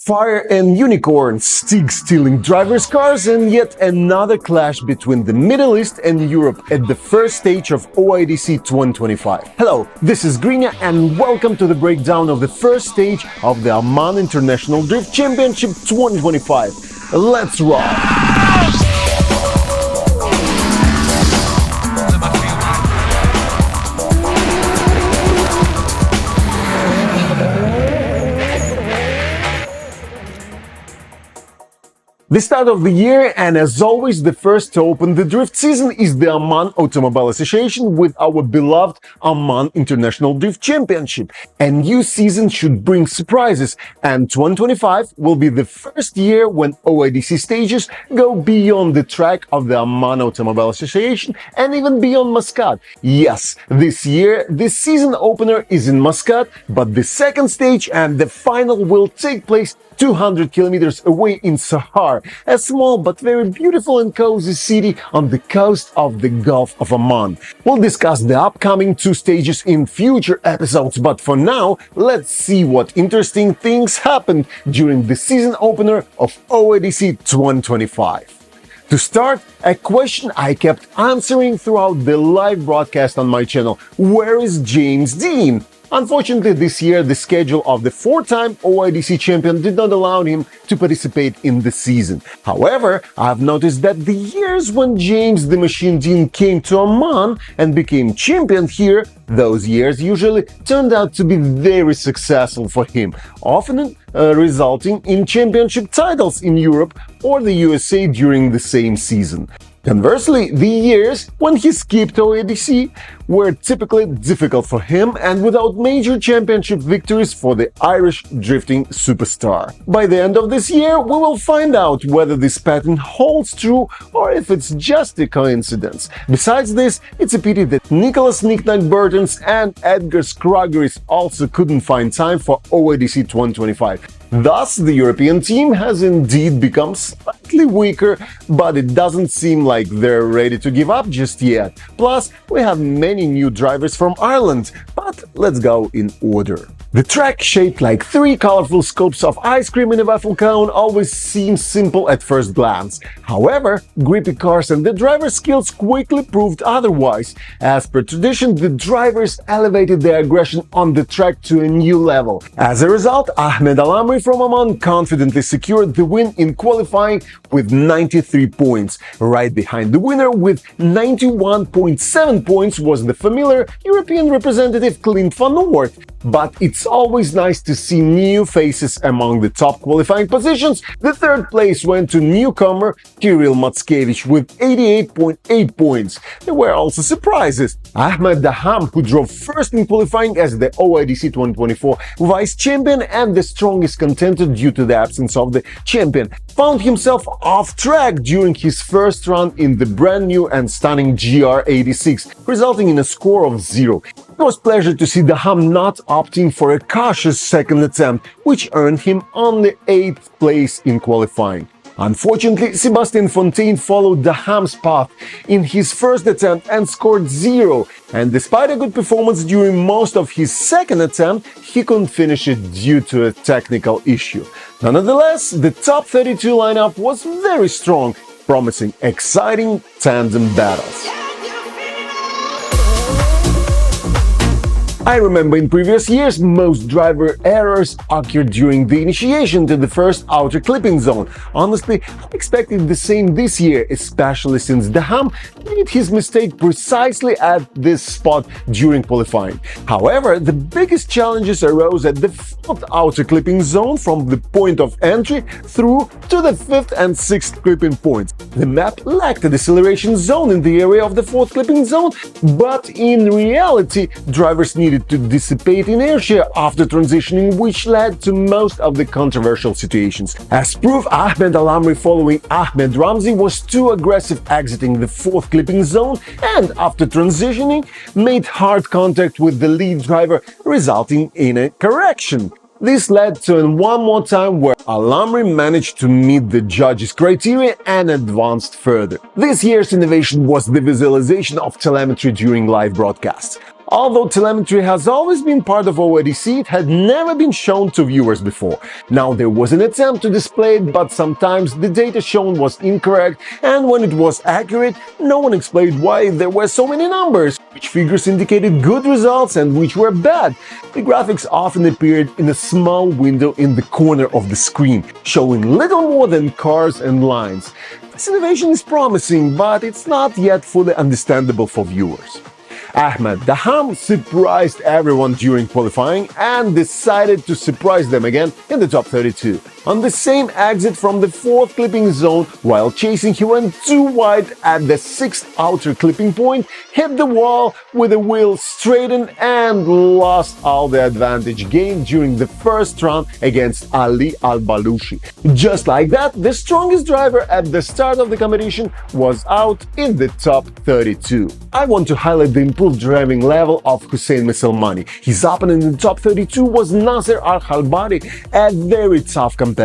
Fire and unicorns, Stig stealing drivers' cars, and yet another clash between the Middle East and Europe at the first stage of OIDC 2025. Hello, this is Grinya and welcome to the breakdown of the first stage of the Oman International Drift Championship 2025. Let's roll! The start of the year, and as always, the first to open the drift season is the Oman Automobile Association with our beloved Oman International Drift Championship. A new season should bring surprises, and 2025 will be the first year when OIDC stages go beyond the track of the Oman Automobile Association and even beyond Muscat. Yes, this year, the season opener is in Muscat, but the second stage and the final will take place 200 kilometers away in Sahar, a small but very beautiful and cozy city on the coast of the Gulf of Oman. We'll discuss the upcoming two stages in future episodes, but for now, let's see what interesting things happened during the season opener of OIDC 2025. To start, a question I kept answering throughout the live broadcast on my channel: where is James Dean? Unfortunately, this year, the schedule of the four-time OIDC champion did not allow him to participate in the season. However, I've noticed that the years when James the Machine Dean came to Oman and became champion here, those years usually turned out to be very successful for him, often resulting in championship titles in Europe or the USA during the same season. Conversely, the years when he skipped OIDC were typically difficult for him and without major championship victories for the Irish drifting superstar. By the end of this year, we will find out whether this pattern holds true or if it's just a coincidence. Besides this, it's a pity that Nicholas Knick-Knack Burton's and Edgar Scroggery's also couldn't find time for OIDC 2025. Thus, the European team has indeed become slightly weaker, but it doesn't seem like they're ready to give up just yet. Plus, we have many new drivers from Ireland, but let's go in order. The track, shaped like three colorful scoops of ice cream in a waffle cone, always seems simple at first glance. However, grippy cars and the driver's skills quickly proved otherwise. As per tradition, the drivers elevated their aggression on the track to a new level. As a result, Ahmed Al-Amri from Oman confidently secured the win in qualifying with 93 points. Right behind the winner with 91.7 points was the familiar European representative Clint van Noort. But it's always nice to see new faces among the top qualifying positions. The third place went to newcomer Kirill Matskevich with 88.8 points. There were also surprises. Ahmed Daham, who drove first in qualifying as the OIDC 2024 vice champion and the strongest contender due to the absence of the champion, found himself off track during his first run in the brand new and stunning GR86, resulting in a score of 0. It was a pleasure to see Daham not opting for a cautious second attempt, which earned him only 8th place in qualifying. Unfortunately, Sebastian Fontaine followed Daham's path in his first attempt and scored 0, and despite a good performance during most of his second attempt, he couldn't finish it due to a technical issue. Nonetheless, the top 32 lineup was very strong, promising exciting tandem battles. I remember in previous years, most driver errors occurred during the initiation to the first outer clipping zone. Honestly, I expected the same this year, especially since Daham made his mistake precisely at this spot during qualifying. However, the biggest challenges arose at the fourth outer clipping zone from the point of entry through to the fifth and sixth clipping points. The map lacked a deceleration zone in the area of the fourth clipping zone, but in reality, drivers needed to dissipate inertia after transitioning, which led to most of the controversial situations. As proof, Ahmed Al-Amri following Ahmed Ramzi was too aggressive exiting the fourth clipping zone and after transitioning made hard contact with the lead driver, resulting in a correction. This led to one more time where Al-Amri managed to meet the judges' criteria and advanced further. This year's innovation was the visualization of telemetry during live broadcasts. Although telemetry has always been part of OIDC, it had never been shown to viewers before. Now there was an attempt to display it, but sometimes the data shown was incorrect, and when it was accurate, no one explained why there were so many numbers, which figures indicated good results and which were bad. The graphics often appeared in a small window in the corner of the screen, showing little more than cars and lines. This innovation is promising, but it's not yet fully understandable for viewers. Ahmed Daham surprised everyone during qualifying and decided to surprise them again in the top 32. On the same exit from the 4th clipping zone, while chasing, he went too wide at the 6th outer clipping point, hit the wall with the wheel straightened, and lost all the advantage gained during the first round against Ali Al-Balushi. Just like that, the strongest driver at the start of the competition was out in the top 32. I want to highlight the improved driving level of Hussein Meselmani. His opponent in the top 32 was Nasser Al-Khalbari, a very tough competitor.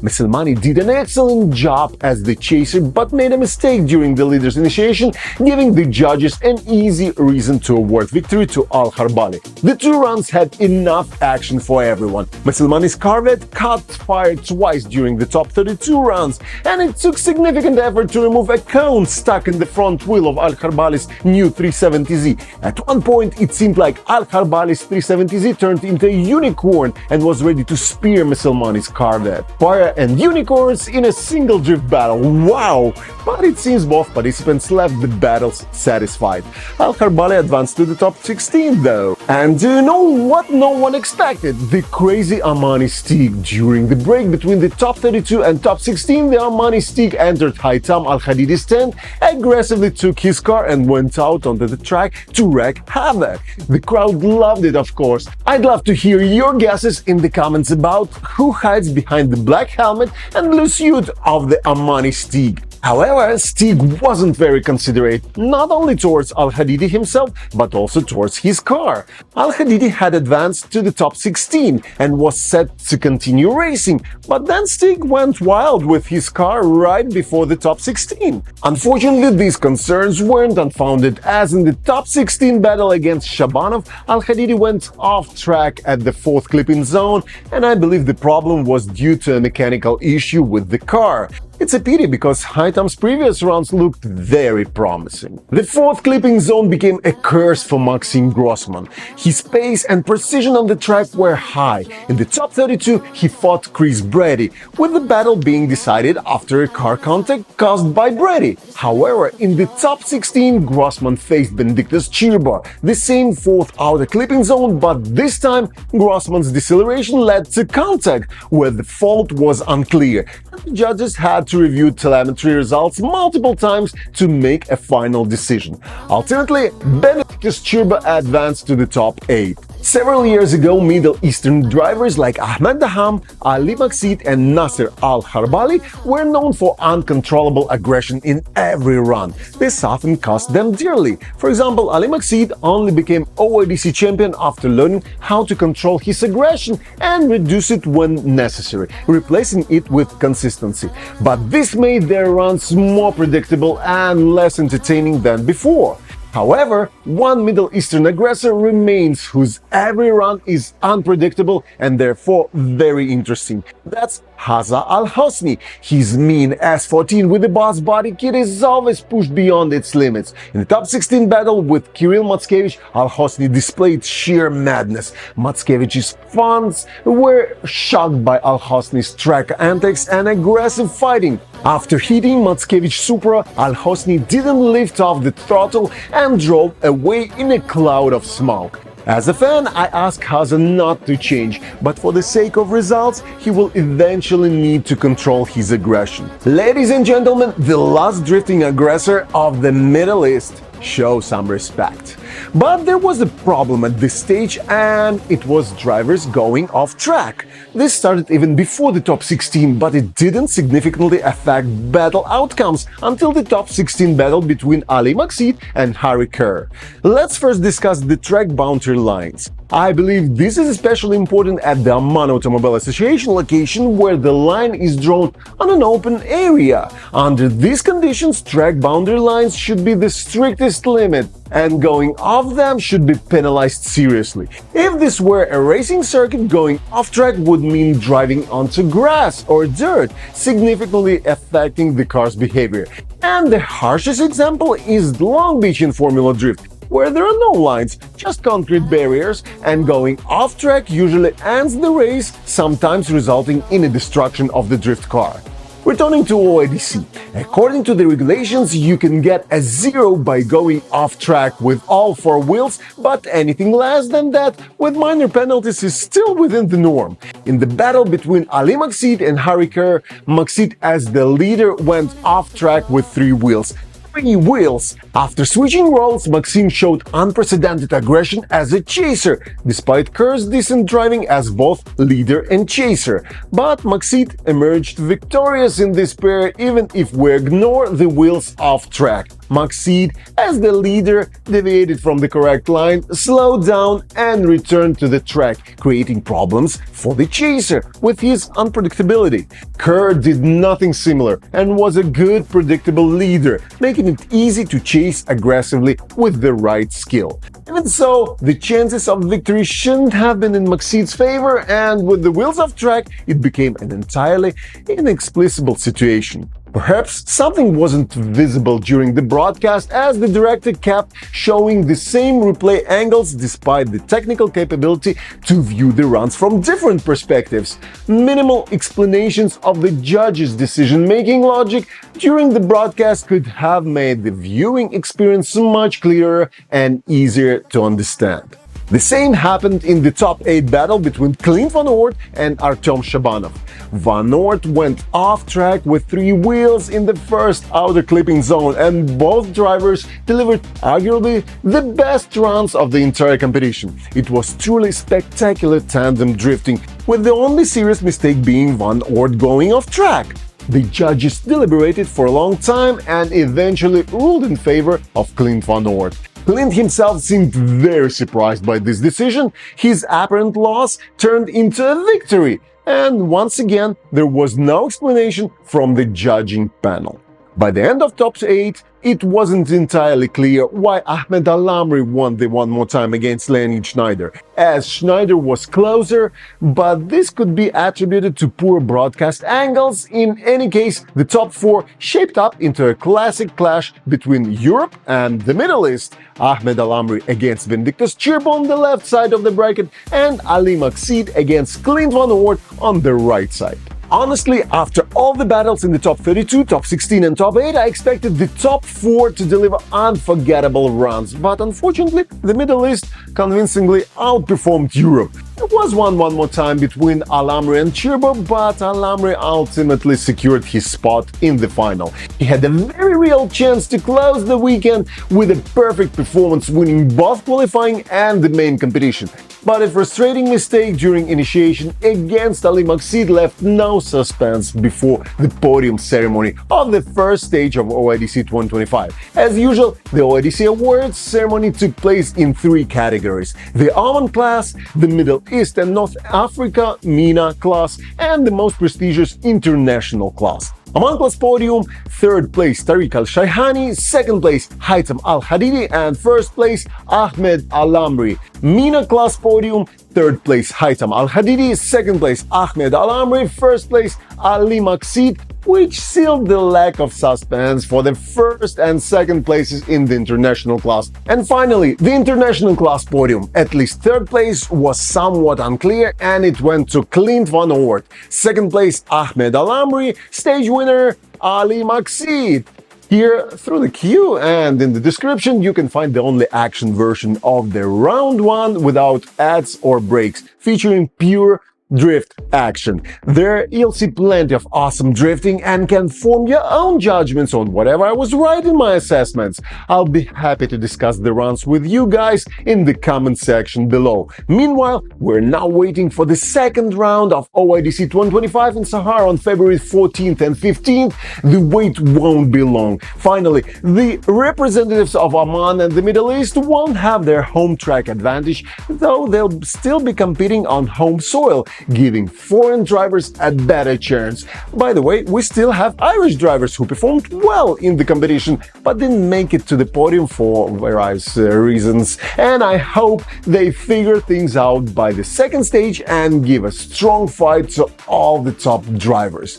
Meselmani did an excellent job as the chaser, but made a mistake during the leader's initiation, giving the judges an easy reason to award victory to Al-Kharbali. The 2 rounds had enough action for everyone. Meselmani's Corvette caught fire twice during the top 32 rounds, and it took significant effort to remove a cone stuck in the front wheel of Al-Kharbali's new 370Z. At one point, it seemed like Al-Kharbali's 370Z turned into a unicorn and was ready to spear Meselmani's Corvette. Fire and unicorns in a single drift battle. Wow! But it seems both participants left the battles satisfied. Al-Kharbali advanced to the top 16 though. And do you know what no one expected? The crazy Omani Stig. During the break between the top 32 and top 16, the Omani Stig entered Haitham Al-Khadidi's tent, aggressively took his car and went out onto the track to wreak havoc. The crowd loved it, of course. I'd love to hear your guesses in the comments about who hides behind the black helmet and blue suit of the Omani Stig. However, Stig wasn't very considerate, not only towards Al-Hadidi himself, but also towards his car. Al-Hadidi had advanced to the top 16 and was set to continue racing, but then Stig went wild with his car right before the top 16. Unfortunately, these concerns weren't unfounded, as in the top 16 battle against Shabanov, Al-Hadidi went off track at the 4th clipping zone, and I believe the problem was due to a mechanical issue with the car. It's a pity because Haitham's previous rounds looked very promising. The 4th clipping zone became a curse for Maxim Grossman. His pace and precision on the track were high. In the top 32, he fought Chris Brady, with the battle being decided after a car contact caused by Brady. However, in the top 16, Grossman faced Benedictus Chirba, the same 4th outer clipping zone, but this time Grossman's deceleration led to contact, where the fault was unclear. The judges had to review telemetry results multiple times to make a final decision. Ultimately, Benedictus Chirba advanced to the top 8. Several years ago, Middle Eastern drivers like Ahmed Daham, Ali Maksid, and Nasser Al-Kharbali were known for uncontrollable aggression in every run. This often cost them dearly. For example, Ali Maksid only became OIDC champion after learning how to control his aggression and reduce it when necessary, replacing it with consistency. But this made their runs more predictable and less entertaining than before. However, one Middle Eastern aggressor remains whose every run is unpredictable and therefore very interesting. That's Haza Al-Hosni. His mean S14 with the boss body kit is always pushed beyond its limits. In the top 16 battle with Kirill Matskevich, Al-Hosni displayed sheer madness. Matskevich's fans were shocked by Al-Hosni's track antics and aggressive fighting. After hitting Matskevich Supra, Al-Hosni didn't lift off the throttle and drove away in a cloud of smoke. As a fan, I ask Haza not to change, but for the sake of results, he will eventually need to control his aggression. Ladies and gentlemen, the last drifting aggressor of the Middle East. Show some respect. But there was a problem at this stage, and it was drivers going off track. This started even before the top 16, but it didn't significantly affect battle outcomes until the top 16 battle between Ali Maksid and Harry Kerr. Let's first discuss the track boundary lines. I believe this is especially important at the Oman Automobile Association location, where the line is drawn on an open area. Under these conditions, track boundary lines should be the strictest limit, and going off them should be penalized seriously. If this were a racing circuit, going off track would mean driving onto grass or dirt, significantly affecting the car's behavior. And the harshest example is Long Beach in Formula Drift, where there are no lines, just concrete barriers, and going off track usually ends the race, sometimes resulting in a destruction of the drift car. Returning to OIDC, according to the regulations, you can get a 0 by going off track with all 4 wheels, but anything less than that, with minor penalties, is still within the norm. In the battle between Ali Maksid and Harry Kerr, Maksid as the leader went off track with 3 wheels. 3 wheels. After switching roles, Maxim showed unprecedented aggression as a chaser, despite Kerr's decent driving as both leader and chaser. But Maksid emerged victorious in this pair, even if we ignore the wheels off track. Maksid, as the leader, deviated from the correct line, slowed down and returned to the track, creating problems for the chaser with his unpredictability. Kerr did nothing similar and was a good, predictable leader, making it easy to chase aggressively with the right skill. Even so, the chances of victory shouldn't have been in Maksid's favor, and with the wheels off track, it became an entirely inexplicable situation. Perhaps something wasn't visible during the broadcast, as the director kept showing the same replay angles despite the technical capability to view the runs from different perspectives. Minimal explanations of the judge's decision-making logic during the broadcast could have made the viewing experience much clearer and easier to understand. The same happened in the top 8 battle between Clint Van Oort and Artem Shabanov. Van Oort went off track with 3 wheels in the first outer clipping zone, and both drivers delivered arguably the best runs of the entire competition. It was truly spectacular tandem drifting, with the only serious mistake being Van Oort going off track. The judges deliberated for a long time and eventually ruled in favor of Clint Van Oort. Clint himself seemed very surprised by this decision. His apparent loss turned into a victory, and once again there was no explanation from the judging panel. By the end of top 8, it wasn't entirely clear why Ahmed Al-Amri won the one more time against Leonid Schneider, as Schneider was closer, but this could be attributed to poor broadcast angles. In any case, the top 4 shaped up into a classic clash between Europe and the Middle East. Ahmed Al-Amri against Vindictus Chirbo on the left side of the bracket, and Ali Maksid against Clint Van Oort on the right side. Honestly, after all the battles in the top 32, top 16 and top 8, I expected the top 4 to deliver unforgettable runs, but unfortunately, the Middle East convincingly outperformed Europe. There was one more time between Al-Amri and Chirbo, but Al-Amri ultimately secured his spot in the final. He had a very real chance to close the weekend with a perfect performance, winning both qualifying and the main competition. But a frustrating mistake during initiation against Ali Maksid left no suspense before the podium ceremony of the first stage of OIDC 2025. As usual, the OIDC Awards ceremony took place in 3 categories: the Oman class, the Middle East and North Africa MENA class, and the most prestigious international class. Oman class podium: 3rd place Tariq Al-Shayhani, 2nd place Haitham Al-Hadidi, and 1st place Ahmed Al-Amri. MENA class podium: 3rd place Haitham Al-Hadidi, 2nd place Ahmed Al-Amri, 1st place Ali Maksid, which sealed the lack of suspense for the 1st and 2nd places in the international class. And finally, the international class podium. At least 3rd place was somewhat unclear, and it went to Clint Van Oort. 2nd place Ahmed Al-Amri, stage winner Ali Maksid. Here, through the queue and in the description, you can find the only action version of the round 1 without ads or breaks, featuring pure drift action. There you'll see plenty of awesome drifting and can form your own judgments on whatever I was right in my assessments. I'll be happy to discuss the runs with you guys in the comment section below. Meanwhile, we're now waiting for the second round of OIDC 2025 in Sahara on February 14th and 15th. The wait won't be long. Finally, the representatives of Oman and the Middle East won't have their home track advantage, though they'll still be competing on home soil, giving foreign drivers a better chance. By the way, we still have Irish drivers who performed well in the competition, but didn't make it to the podium for various reasons, and I hope they figure things out by the second stage and give a strong fight to all the top drivers.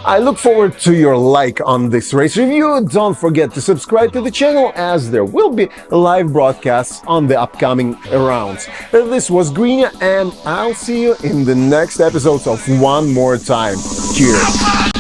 I look forward to your like on this race review. Don't forget to subscribe to the channel, as there will be live broadcasts on the upcoming rounds. This was Grinya, and I'll see you in the next episodes of One More Time. Cheers!